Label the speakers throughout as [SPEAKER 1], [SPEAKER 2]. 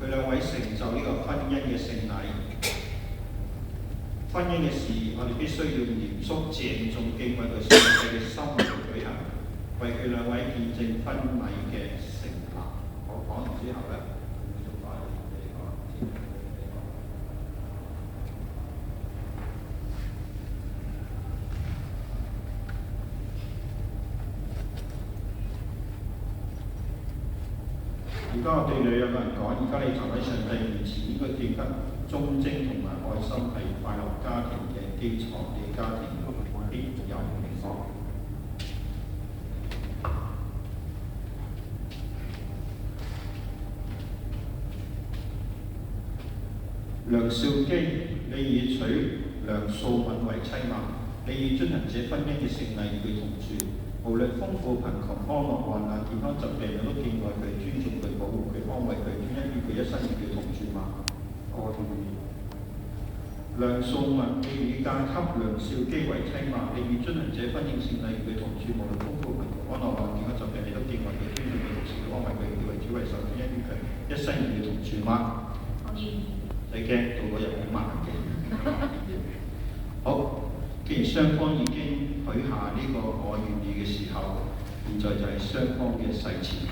[SPEAKER 1] 佢兩位成就呢個婚姻嘅聖禮。婚姻嘅事，我哋必須要嚴肅鄭重敬畏佢上帝嘅心嚟舉行，為佢兩位見證婚禮嘅成立。我講完之後咧，而家我對你兩個人講，而家你站喺上帝面前，應該記得忠貞同埋愛心係快樂家庭嘅基礎，你家庭必有榮光。梁兆基，你已娶梁素敏為妻嗎？你已遵行這婚姻嘅聖禮，與佢同住。無論豐富貧窮、安樂患難、健康疾病，你都敬愛佢、尊重佢、保護佢、安慰佢，專一於佢一生與佢同住嗎？我同意。梁素敏，你已嫁給梁兆基為妻嗎？你已遵行這婚姻聖禮，與佢同住。無論豐富貧窮、安樂患難、健康疾病，你都敬愛佢、尊重佢、服侍佢、安慰佢，以為主為首，專一於佢一生與佢同住嗎？我願意。你驚到嗰日好慢嘅。好。既然雙方已經許下呢個我願意嘅時候，現在就係雙方嘅誓詞。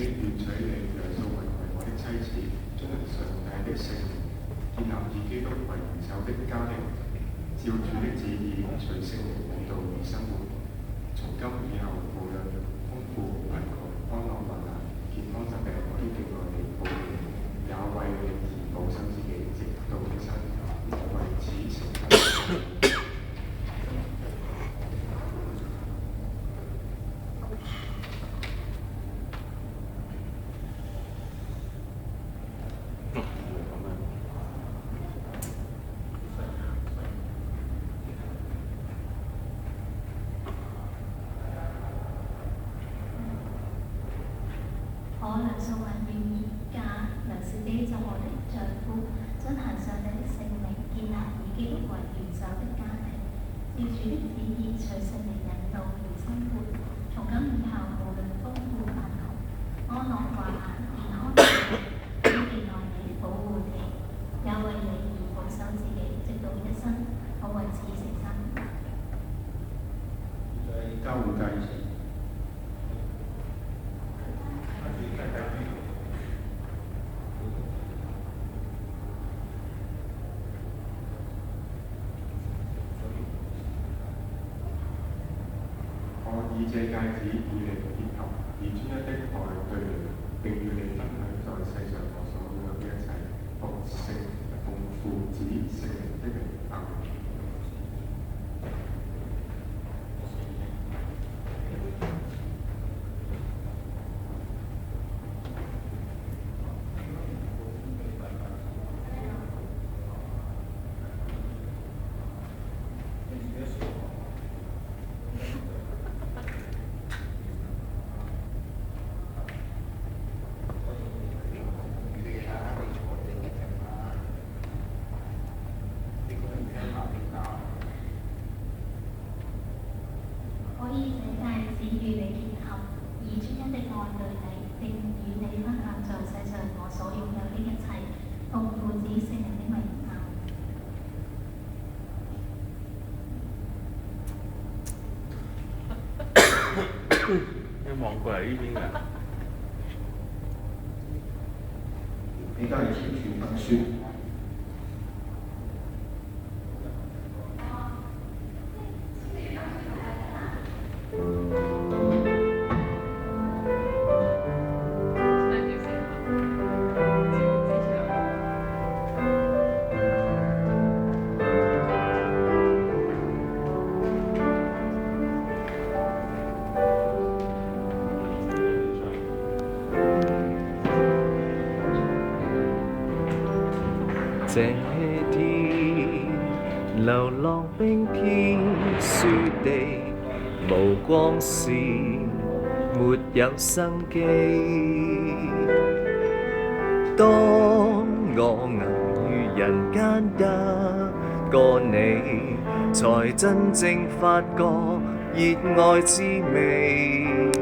[SPEAKER 2] 願取你梁素敏為我的妻子，遵行上帝的聖言，建立以基督為元首的家庭，照主的旨意隨聖靈領導而生活。從今以後，無論豐富貧窮、安樂患難、健康疾病，我都敬愛你、保護你，也為你而保守自己，直到一生，為此成就。
[SPEAKER 3] 我梁素敏願意嫁梁兆基作我的丈夫，遵行上帝的聖命，建立以基督為元首的家庭，照主的旨意隨聖靈引導而生活。從今以後，無論豐富貧窮、安樂患難、健康疾病，都敬愛你、保護你，也為你而保守自己，直到一生。我為此誠心。
[SPEAKER 1] 交換戒指。
[SPEAKER 2] 以這戒指與你結合，以專一的愛對你，並與你分享在世上我所擁有的一切，奉父子聖靈的名。阿們。
[SPEAKER 4] 望過嚟呢邊㗎。
[SPEAKER 1] 而家係簽署文書。
[SPEAKER 5] 這天流浪冰天雪地，無光線，沒有生機。當我偶遇人間一個你，才真正發覺熱愛滋味。